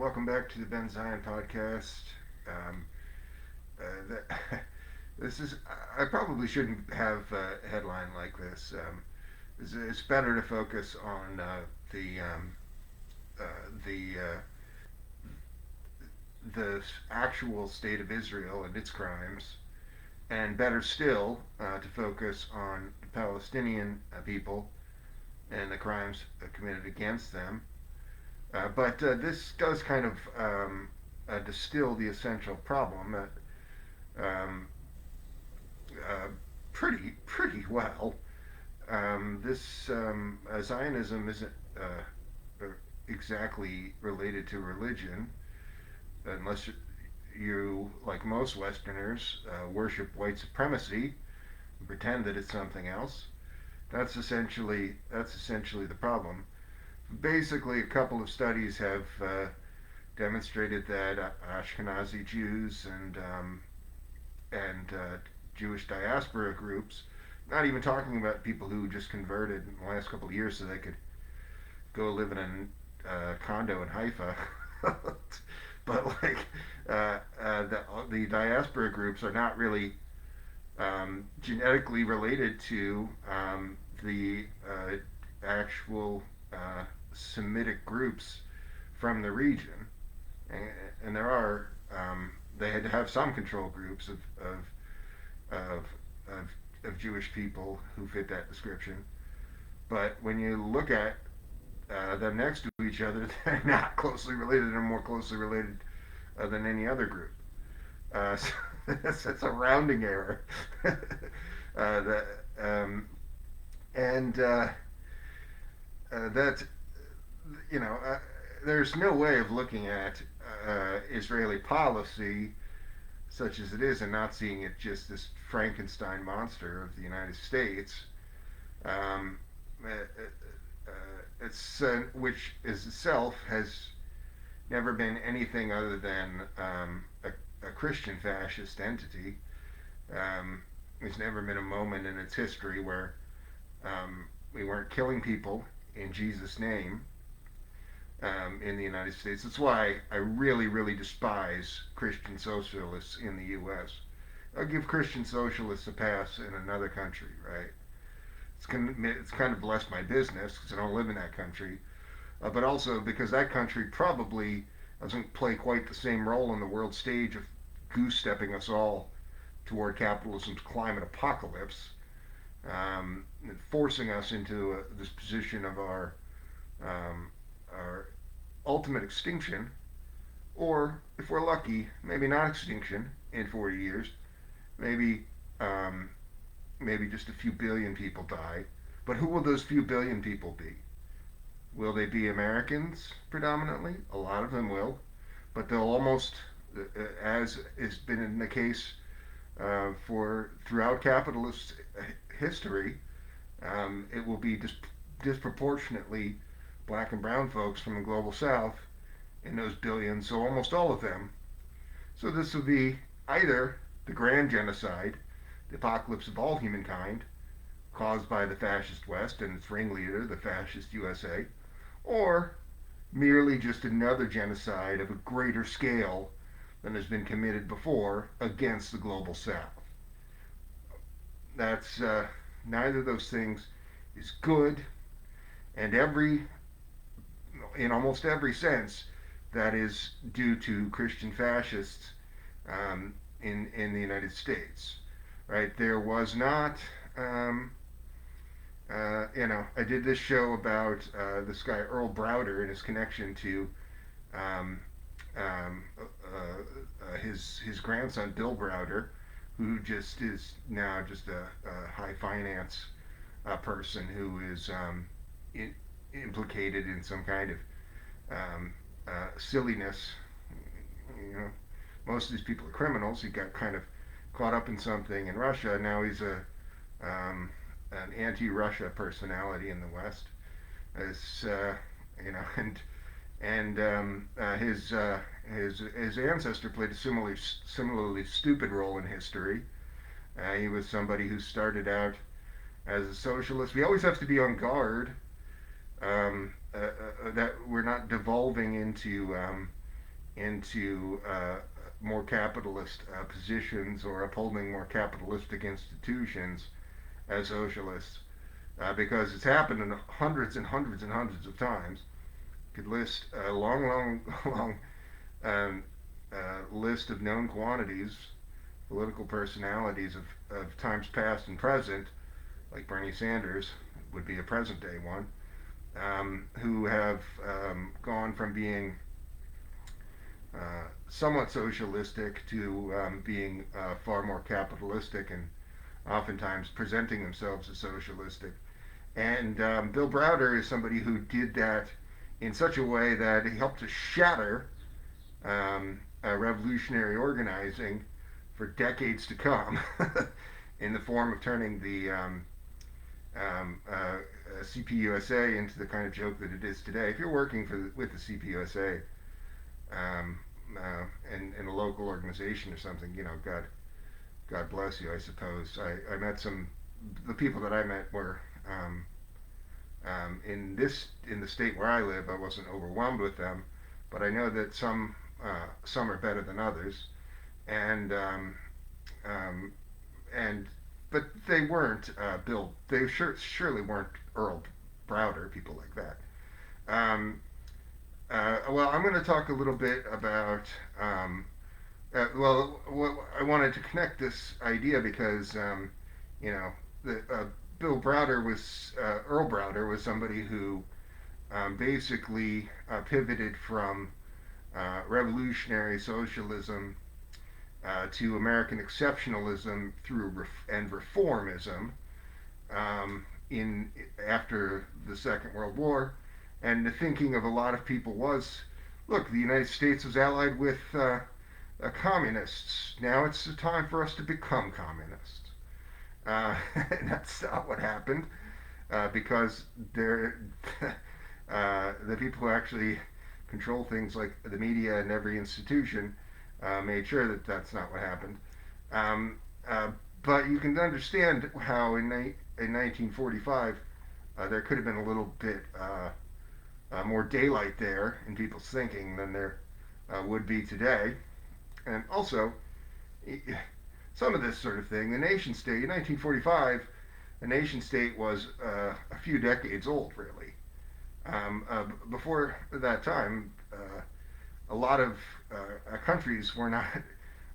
Welcome back to the Ben Zion podcast. Um, that, this is, I probably shouldn't have a headline like this. It's better to focus on uh, the uh, the actual state of Israel and its crimes, and better still to focus on the Palestinian people and the crimes committed against them. But this does kind of distill the essential problem um, uh, pretty well. This Zionism isn't exactly related to religion, unless you, like most Westerners, worship white supremacy and pretend that it's something else. That's essentially the problem. Basically, a couple of studies have demonstrated that Ashkenazi Jews and Jewish diaspora groups, not even talking about people who just converted in the last couple of years so they could go live in a condo in Haifa, but like the diaspora groups are not really genetically related to the actual Semitic groups from the region, and there are they had to have some control groups of, of of Jewish people who fit that description. But when you look at them next to each other, they're not closely related. They're more closely related than any other group. So that's a rounding error. That and that you know, there's no way of looking at Israeli policy such as it is and not seeing it just this Frankenstein monster of the United States. Um, uh, it's which is itself has never been anything other than a Christian fascist entity. There's never been a moment in its history where we weren't killing people in Jesus' name in the United States. That's why I really despise Christian socialists in the U.S. I'll give Christian socialists a pass in another country, right? It's kind of blessed my business because I don't live in that country, but also because that country probably doesn't play quite the same role on the world stage of goose stepping us all toward capitalism's climate apocalypse, and forcing us into this position of our ultimate extinction, or if we're lucky, maybe not extinction in 40 years, maybe um, maybe just a few billion people die. But who will those few billion people be? Will they be Americans predominantly? A lot of them will, but they'll almost, as has been in the case for throughout capitalist history, it will be disproportionately black and brown folks from the global south in those billions, so almost all of them. So this will be either the grand genocide, the apocalypse of all humankind, caused by the fascist West and its ringleader, the fascist USA, or merely just another genocide of a greater scale than has been committed before against the global south. That's neither of those things is good, and in almost every sense, that is due to Christian fascists in the United States. Right? There was not. I did this show about this guy Earl Browder and his connection to um, his grandson Bill Browder, who just is now just a high finance person who is implicated in some kind of silliness. You know, most of these people are criminals. He got kind of caught up in something in Russia. Now he's an anti-Russia personality in the West. As his ancestor played a similarly stupid role in history. He was somebody who started out as a socialist. We always have to be on guard that we're not devolving into into more capitalist positions or upholding more capitalistic institutions as socialists, because it's happened in hundreds and hundreds and hundreds of times. Could list a long, long, long um, list of known quantities, political personalities of times past and present, like Bernie Sanders would be a present day one, who have gone from being somewhat socialistic to being far more capitalistic and oftentimes presenting themselves as socialistic. And Bill Browder is somebody who did that in such a way that he helped to shatter revolutionary organizing for decades to come in the form of turning the CPUSA into the kind of joke that it is today. If you're working with the CPUSA um, in a local organization or something, God bless you, I suppose. I met the people that I met were in the state where I live. I wasn't overwhelmed with them, but I know that some are better than others, and um, and but they weren't Bill. They surely weren't Earl Browder, people like that. Um, well, I'm going to talk a little bit about. I wanted to connect this idea because you know the Bill Browder was Earl Browder was somebody who basically pivoted from revolutionary socialism to American exceptionalism and reformism in after the Second World War, and the thinking of a lot of people was, look, the United States was allied with communists. Now it's the time for us to become communists. And that's not what happened, because they're the people who actually control things like the media and every institution made sure that that's not what happened. Um, uh, but you can understand how in 1945 there could have been a little bit more daylight there in people's thinking than there would be today. And also, some of this sort of thing, the nation state, in 1945, the nation state was a few decades old, really. Before that time, a lot of countries were not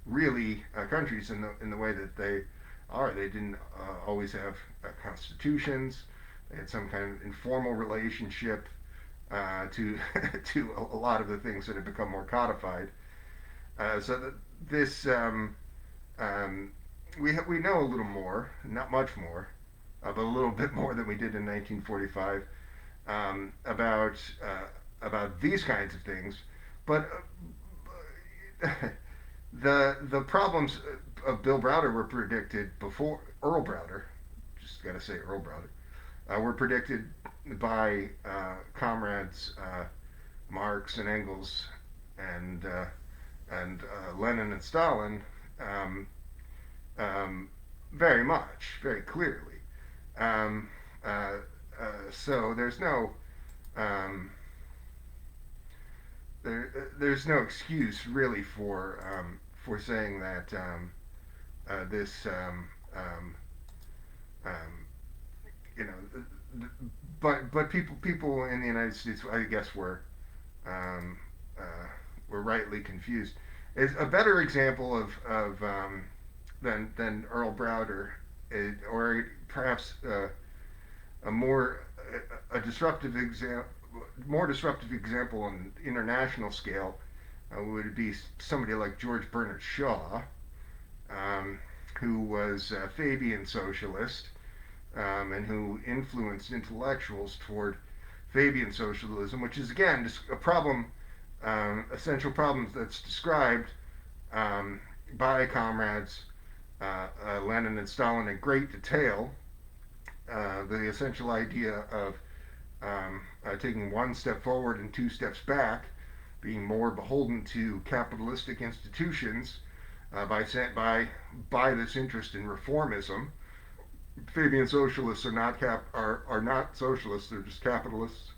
really countries in the way that they are. They didn't always have constitutions. They had some kind of informal relationship to to a lot of the things that have become more codified. So that this we know a little more, not much more, but a little bit more than we did in 1945 about these kinds of things. But the problems of Bill Browder were predicted before Earl Browder. Just got to say Earl Browder were predicted by comrades Marx and Engels and Lenin and Stalin um, very much, very clearly. Um, uh, so um, there's no excuse really for saying that this um, you know but people in the United States, I guess, um, uh, were rightly confused. Is a better example of than Earl Browder, or perhaps a a disruptive example, more disruptive example on international scale would be somebody like George Bernard Shaw, um, who was a Fabian socialist and who influenced intellectuals toward Fabian socialism, which is again a problem, a central problem that's described by comrades Lenin and Stalin in great detail. The essential idea of taking one step forward and two steps back, being more beholden to capitalistic institutions by this interest in reformism. Fabian socialists are not socialists; they're just capitalists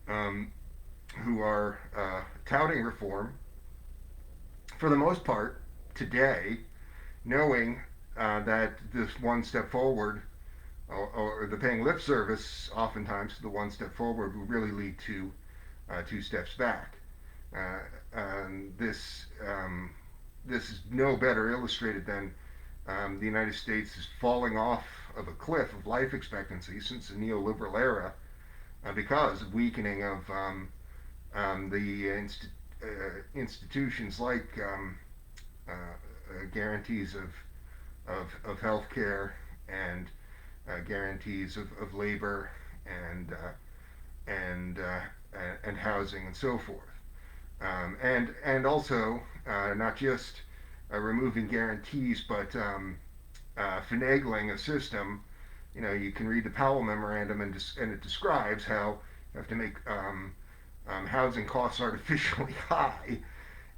um, who are touting reform for the most part, today, knowing that this one step forward, or the paying lip service, oftentimes to the one step forward, will really lead to two steps back. Uh, this is no better illustrated than the United States is falling off of a cliff of life expectancy since the neoliberal era because of weakening of the institutions like guarantees of health care and guarantees of labor and and uh, and housing and so forth. And also not just removing guarantees, but finagling a system. You know, you can read the Powell Memorandum, and it describes how you have to make housing costs artificially high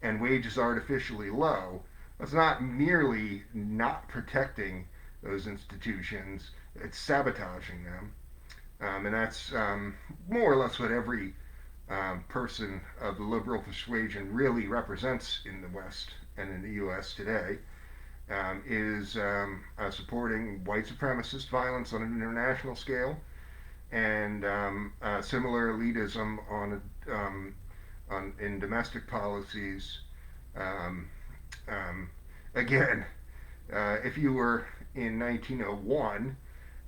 and wages artificially low. It's not merely not protecting those institutions, it's sabotaging them. And that's more or less what every person of the liberal persuasion really represents in the West and in the U.S. today, is supporting white supremacist violence on an international scale and similar elitism in domestic policies. Um, Again, if you were in 1901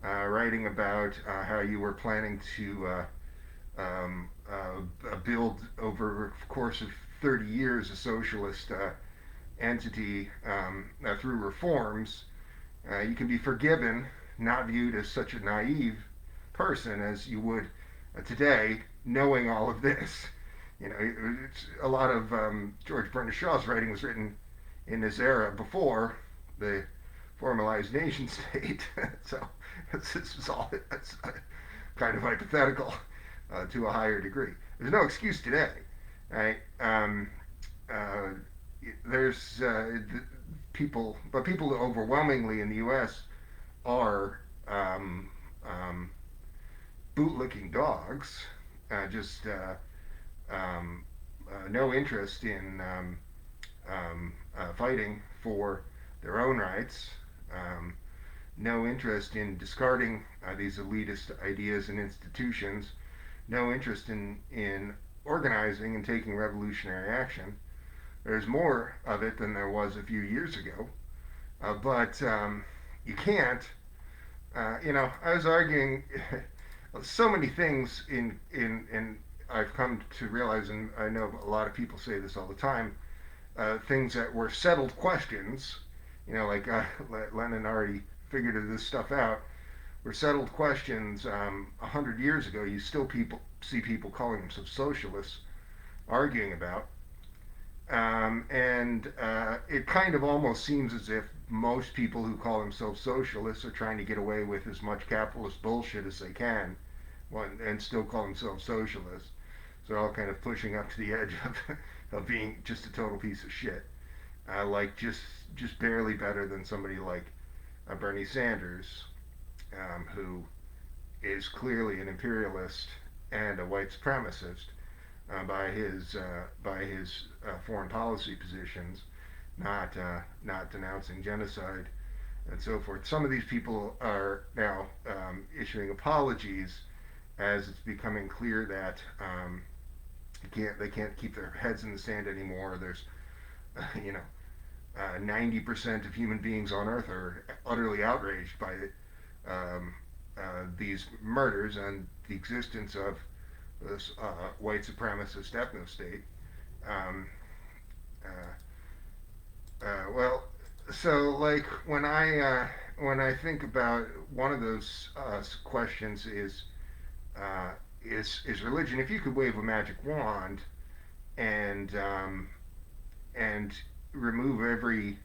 writing about how you were planning to build over the course of 30 years a socialist entity through reforms, you can be forgiven, not viewed as such a naive person as you would today, knowing all of this. You know, it's a lot of George Bernard Shaw's writing was written in this era before the formalized nation state. So this is all it's kind of hypothetical to a higher degree. There's no excuse today, right? Uh, there's people, but people overwhelmingly in the U.S. are bootlicking dogs, just no interest in fighting for their own rights, no interest in discarding these elitist ideas and institutions, no interest in organizing and taking revolutionary action. There's more of it than there was a few years ago, but you can't. I was arguing so many things in I've come to realize, and I know a lot of people say this all the time, things that were settled questions, like Lenin already figured this stuff out, were settled questions 100 years ago. You still see people calling themselves socialists arguing about. And it kind of almost seems as if most people who call themselves socialists are trying to get away with as much capitalist bullshit as they can and still call themselves socialists. So they're all kind of pushing up to the edge of being just a total piece of shit. Like just barely better than somebody like Bernie Sanders, who is clearly an imperialist and a white supremacist by his foreign policy positions, not denouncing genocide and so forth. Some of these people are now issuing apologies as it's becoming clear that they can't keep their heads in the sand anymore. There's 90% of human beings on Earth are utterly outraged by these murders and the existence of this white supremacist ethno-state. Um, well, so like when I think about one of those questions is religion. If you could wave a magic wand and and remove every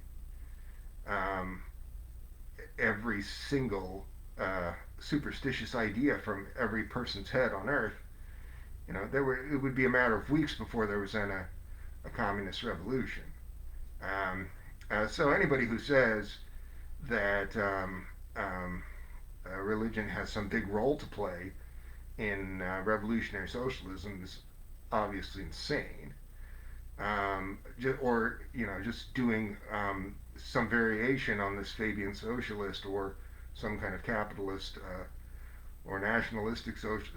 single superstitious idea from every person's head on Earth, it would be a matter of weeks before there was then a communist revolution. So anybody who says that religion has some big role to play in revolutionary socialism is obviously insane. or just doing some variation on this Fabian socialist or some kind of capitalist or nationalistic social.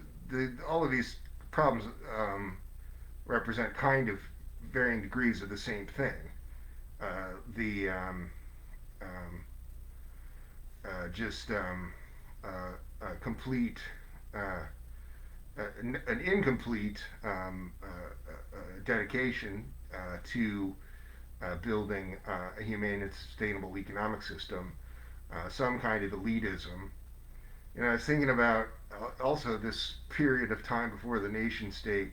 All of these problems represent kind of varying degrees of the same thing. The um, just complete an incomplete dedication to building a humane and sustainable economic system, some kind of elitism. I was thinking about also this period of time before the nation state.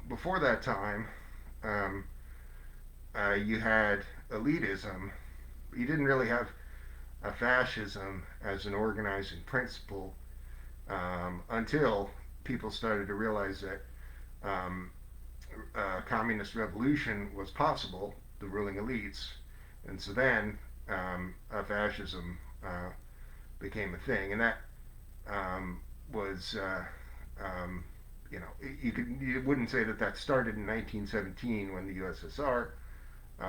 Before that time, um, you had elitism. You didn't really have a fascism as an organizing principle until people started to realize that um, communist revolution was possible, the ruling elites, and so then fascism became a thing, and that was you wouldn't say that started in 1917 when the USSR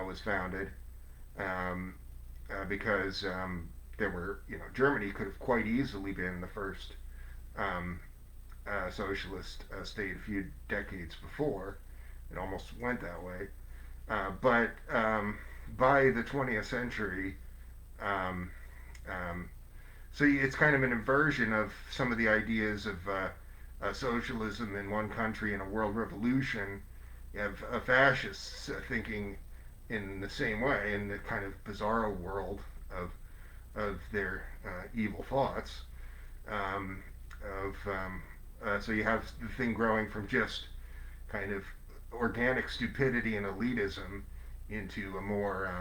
was founded, um, because there were Germany could have quite easily been the first um, socialist state a few decades before. It almost went that way. But by the 20th century, um, um, so it's kind of an inversion of some of the ideas of socialism in one country and a world revolution. You have fascists thinking in the same way, in the kind of bizarro world of their evil thoughts. Um, so you have the thing growing from just kind of organic stupidity and elitism into a more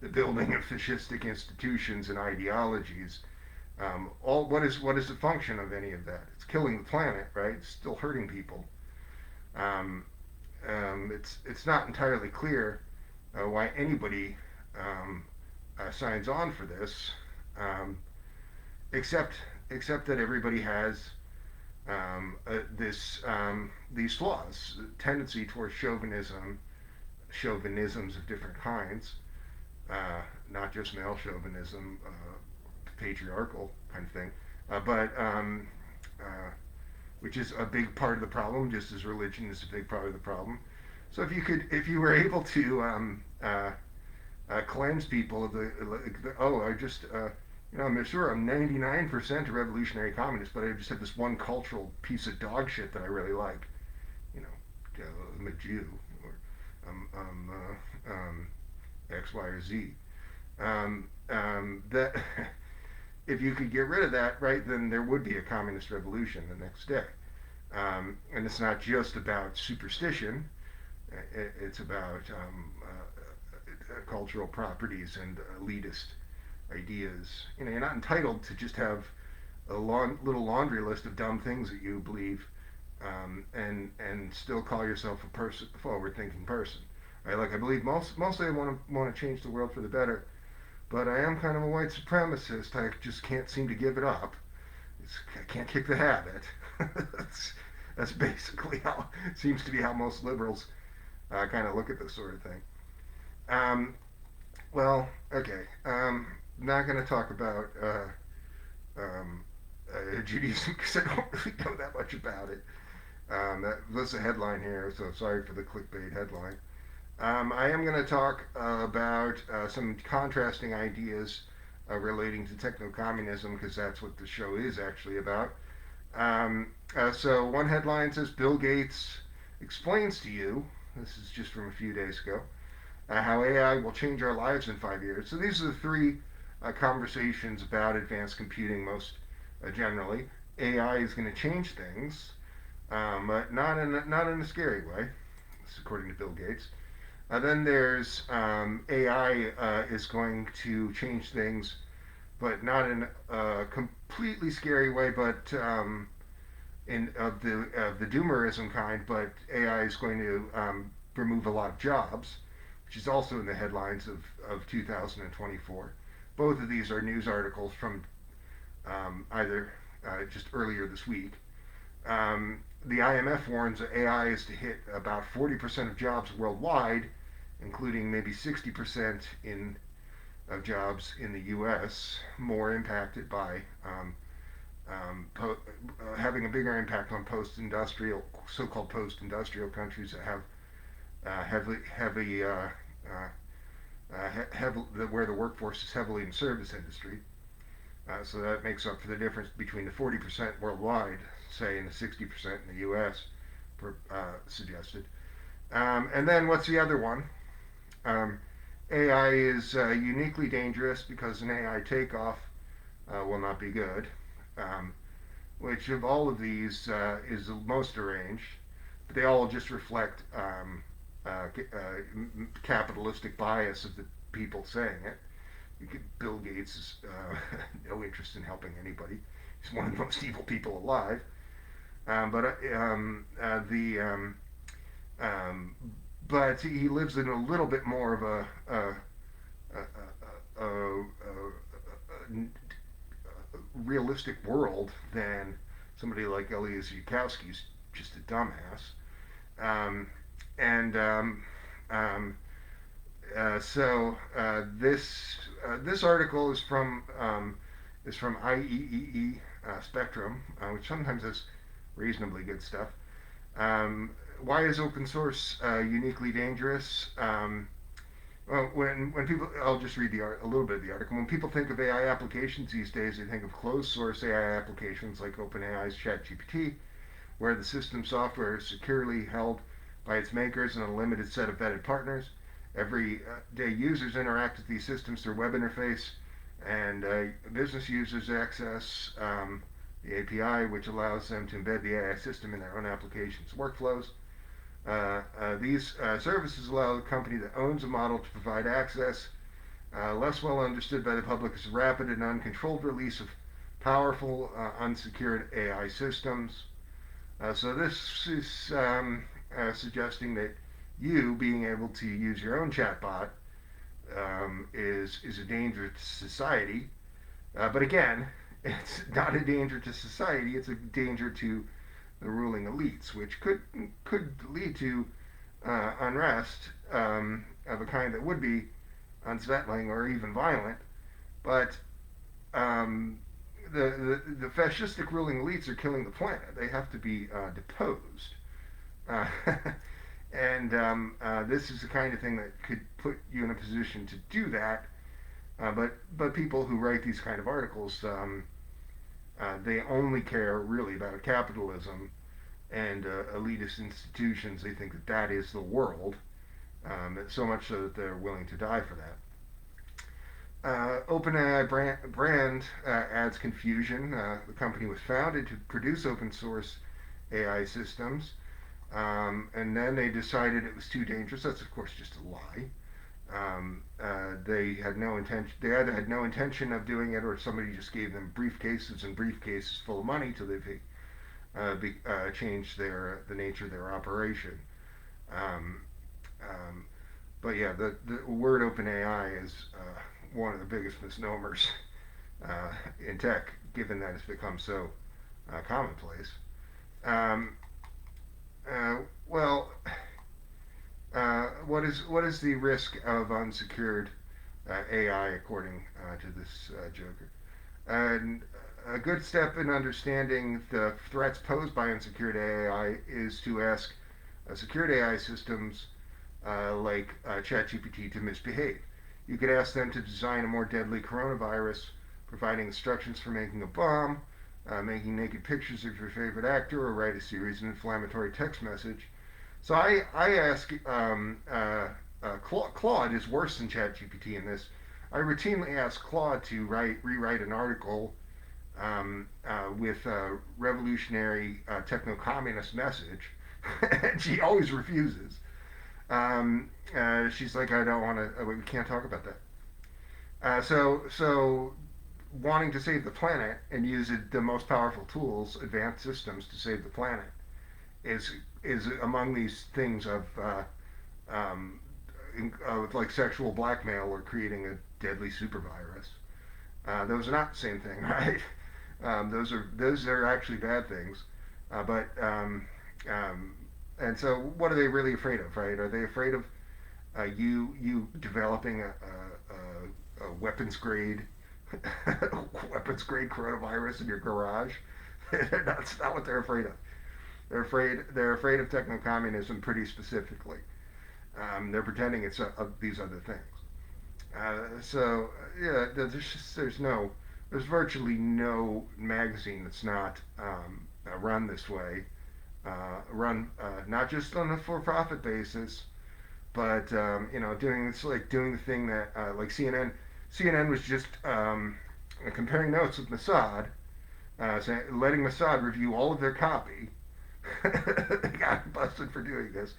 the building of fascistic institutions and ideologies. All what is the function of any of that? It's killing the planet, right? It's still hurting people. Um, it's not entirely clear why anybody signs on for this, um, except except that everybody has these flaws, tendency towards chauvinisms of different kinds, not just male chauvinism, patriarchal kind of thing, but uh, which is a big part of the problem, just as religion is a big part of the problem. So if you were able to cleanse people of I just, I'm sure I'm 99% a revolutionary communist, but I just have this one cultural piece of dog shit that I really like. You know, I'm a Jew, or I'm X, Y, or Z. That if you could get rid of that, right, then there would be a communist revolution the next day. And it's not just about superstition. It's about cultural properties and elitist ideas. You're not entitled to just have a little laundry list of dumb things that you believe, and still call yourself a forward-thinking person. Right? Like I believe mostly I want to change the world for the better, but I am kind of a white supremacist. I just can't seem to give it up. I can't kick the habit. that's basically how it seems to be how most liberals kind of look at this sort of thing. Um, well, okay. Not going to talk about um, Judaism because I don't really know that much about it. That's a headline here, so sorry for the clickbait headline. I am going to talk about some contrasting ideas relating to techno-communism because that's what the show is actually about. So one headline says Bill Gates explains to you, this is just from a few days ago, how AI will change our lives in 5 years. So these are the three conversations about advanced computing most generally. AI is going to change things, but not in a scary way. This is according to Bill Gates. Then there's AI is going to change things, but not in a completely scary way, but in of the doomerism kind. But AI is going to remove a lot of jobs, which is also in the headlines of 2024. Both of these are news articles from either just earlier this week. The IMF warns that AI is to hit about 40% of jobs worldwide, including maybe 60% of jobs in the U.S., more impacted by having a bigger impact on post-industrial, so-called post-industrial countries that have heavy where the workforce is heavily in service industry. So that makes up for the difference between the 40% worldwide, say, and the 60% in the U.S. Suggested. And then what's the other one? AI is uniquely dangerous because an AI takeoff will not be good. Which of all of these is the most arranged? But they all just reflect capitalistic bias of the people saying it. Bill Gates has no interest in helping anybody. He's one of the most evil people alive. But he lives in a little bit more of a realistic world than somebody like Elias Yudkowsky's just a dumbass. Um, and so this article is from IEEE Spectrum, which sometimes has reasonably good stuff. Why is open source uniquely dangerous? Well, when people, I'll just read a little bit of the article. When people think of AI applications these days, they think of closed source AI applications like OpenAI's ChatGPT, where the system software is securely held by its makers and a limited set of vetted partners. Everyday users interact with these systems through web interface, and business users access the API, which allows them to embed the AI system in their own applications workflows. These services allow the company that owns a model to provide access. Less well understood by the public is the rapid and uncontrolled release of powerful, unsecured AI systems. So this is suggesting that you being able to use your own chatbot is a danger to society. But again, it's not a danger to society. It's a danger to the ruling elites, which could lead to unrest of a kind that would be unsettling or even violent. But the fascistic ruling elites are killing the planet. They have to be deposed. Uh, and this is the kind of thing that could put you in a position to do that. But people who write these kind of articles, they only care really about capitalism and elitist institutions. They think that that is the world, so much so that they're willing to die for that. OpenAI brand adds confusion. The company was founded to produce open source AI systems, and then they decided it was too dangerous. That's of course just a lie. They had no intention. They either had no intention of doing it, or somebody just gave them briefcases and briefcases full of money till they changed the nature of their operation. Um, but yeah, the word open AI is one of the biggest misnomers in tech, given that it's become so commonplace. Um, well, what is the risk of unsecured AI according to this joker? And a good step in understanding the threats posed by unsecured AI is to ask secured AI systems like ChatGPT to misbehave. You could ask them to design a more deadly coronavirus, providing instructions for making a bomb, making naked pictures of your favorite actor, or write a series of inflammatory text message. So I ask, Claude is worse than ChatGPT in this. I routinely ask Claude to rewrite an article with a revolutionary techno-communist message, and she always refuses. She's like, I don't want to. We can't talk about that. So wanting to save the planet and use the most powerful tools, advanced systems, to save the planet is among these things of like sexual blackmail or creating a deadly super virus. Those are not the same thing, right? Those are actually bad things. But um, and so, what are they really afraid of? Right? Are they afraid of you developing a weapons grade weapons grade coronavirus in your garage? That's not what they're afraid of. They're afraid of techno communism pretty specifically. They're pretending it's these other things. So yeah, there's virtually no magazine that's not run this way. Run not just on a for-profit basis, but doing the thing that like CNN was just comparing notes with Mossad, letting Mossad review all of their copy. They got busted for doing this.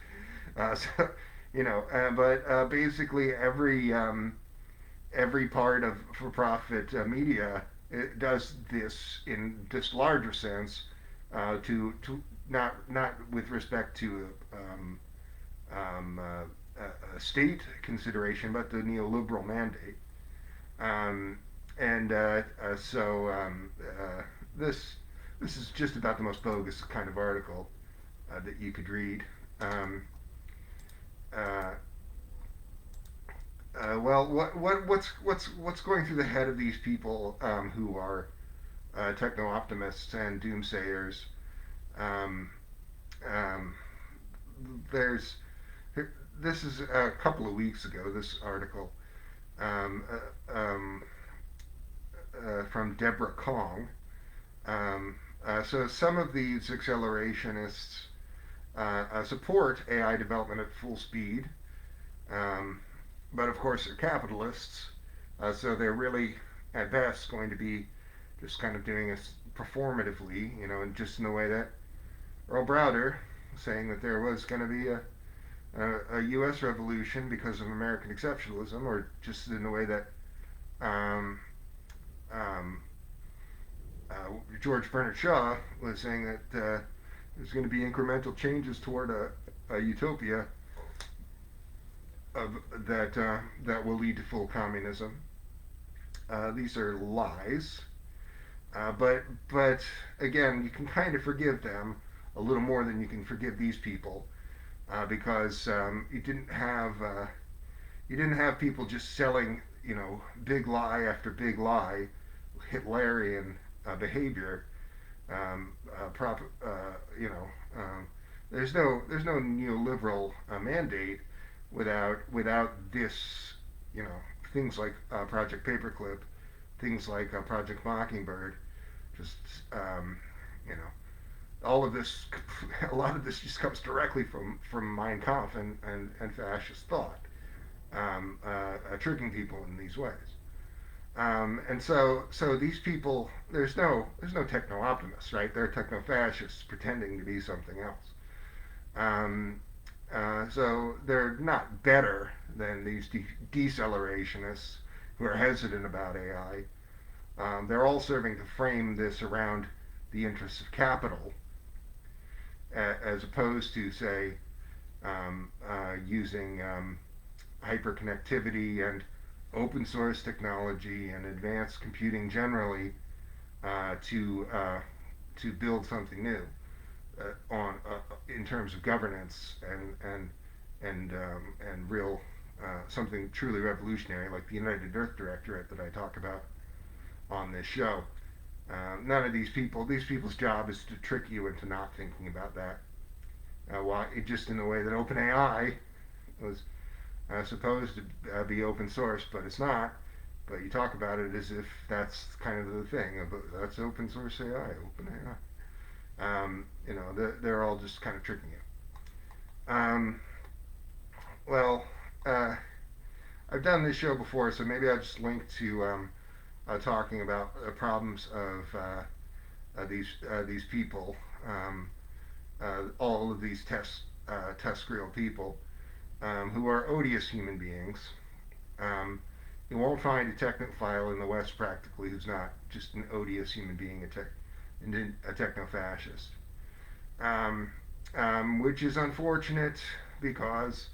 So but basically every part of for-profit media it does this in this larger sense to not with respect to a state consideration, but the neoliberal mandate. Um, and so this this is just about the most bogus kind of article that you could read. Um, uh, well, what's going through the head of these people who are techno optimists and doomsayers? Um, um, there's this is a couple of weeks ago. This article um, from Deborah Kong. So some of these accelerationists support AI development at full speed, um, but of course they're capitalists, so they're really at best going to be just kind of doing this performatively, and just in the way that Earl Browder saying that there was going to be a U.S. revolution because of American exceptionalism, or just in the way that um, um, George Bernard Shaw was saying that there's going to be incremental changes toward a utopia of, that will lead to full communism. These are lies, but again, you can kind of forgive them a little more than you can forgive these people because you didn't have people just selling big lie after big lie, Hitlerian behavior. Prop, you know, there's no neoliberal mandate without this, things like Project Paperclip, things like Project Mockingbird, just you know, all of this, a lot of this just comes directly from Mein Kampf and fascist thought, tricking people in these ways. And so these people, there's no techno optimists, right? They're techno fascists pretending to be something else. Um, so they're not better than these decelerationist who are hesitant about AI. They're all serving to frame this around the interests of capital, as opposed to, say, using hyperconnectivity and open source technology and advanced computing generally to build something new on in terms of governance and real something truly revolutionary like the United Earth Directorate that I talk about on this show. None of these people's job is to trick you into not thinking about that. Why? Just in the way that OpenAI was supposed to be open source, but it's not. But you talk about it as if that's kind of the thing. That's open source AI, OpenAI. They're all just kind of tricking you. Well, I've done this show before, so maybe I'll just link to talking about problems of these people, all of these test real people, who are odious human beings. You won't find a technophile in the West practically who's not just an odious human being, a techno-fascist. Which is unfortunate because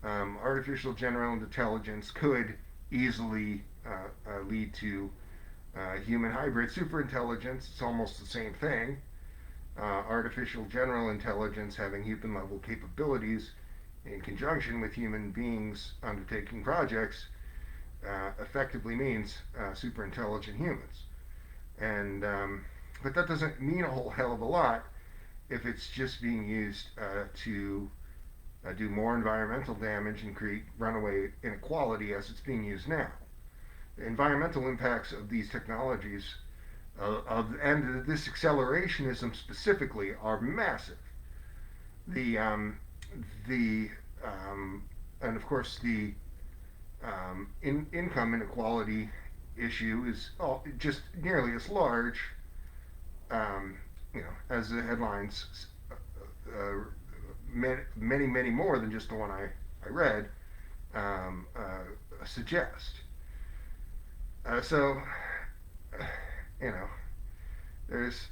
artificial general intelligence could easily lead to human hybrid superintelligence. It's almost the same thing. artificial general intelligence having human level capabilities in conjunction with human beings undertaking projects effectively means super intelligent humans. And but that doesn't mean a whole hell of a lot if it's just being used to do more environmental damage and create runaway inequality as it's being used now. The environmental impacts of these technologies and this accelerationism specifically are massive. The the and of course the income inequality issue is just nearly as large, as the headlines, many more than just the one I read suggest. So, you know, there's,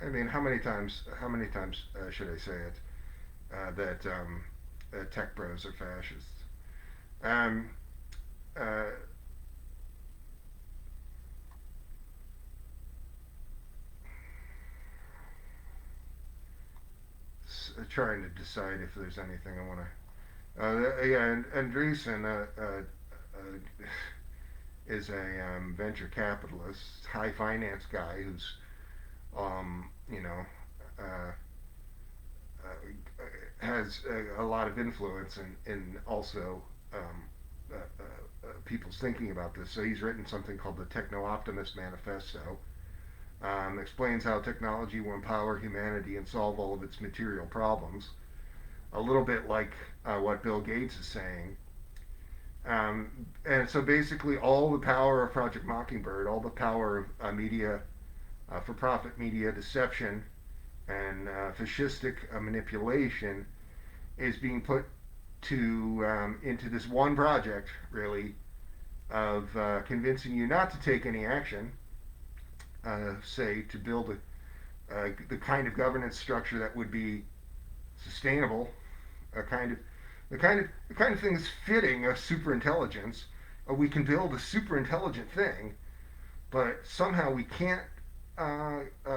I mean, how many times should I say it that tech bros are fascists? Um, uh, Trying to decide if there's anything I want to. Yeah, and Andreessen is a venture capitalist, high finance guy who's, um, you know, uh, has a lot of influence in also people's thinking about this. So he's written something called the Techno Optimist Manifesto. Explains how technology will empower humanity and solve all of its material problems. A little bit like what Bill Gates is saying. And so basically, all the power of Project Mockingbird, all the power of media, for profit media deception, and fascistic manipulation is being put to into this one project, really, of convincing you not to take any action, say to build the kind of governance structure that would be sustainable, a kind of the kind of thing that's fitting of super intelligence. We can build a super intelligent thing, but somehow we can't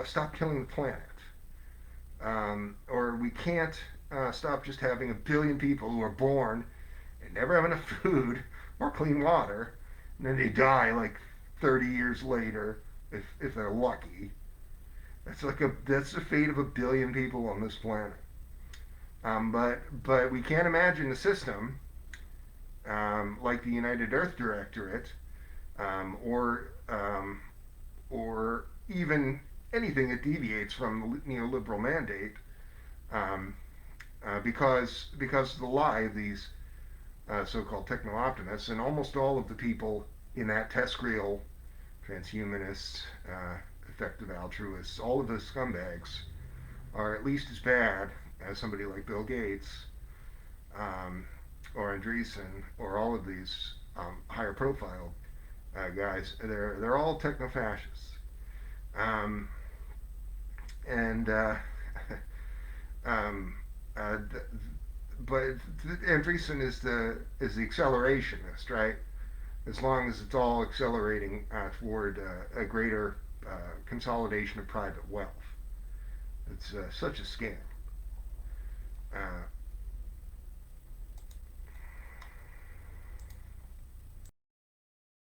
stop killing the planet, or we can't stop just having a billion people who are born and never have enough food or clean water, and then they die like 30 years later if they're lucky. That's the fate of a billion people on this planet. But we can't imagine a system like the United Earth Directorate, or even anything that deviates from the neoliberal mandate, um, because of the lie of these so-called techno-optimists, and almost all of the people in that test reel, transhumanists, effective altruists, all of those scumbags are at least as bad as somebody like Bill Gates, or Andreessen, or all of these higher profile guys. They're all techno fascists, um, and um, uh, but Andreessen is the accelerationist, right? As long as it's all accelerating toward a greater consolidation of private wealth. It's such a scam.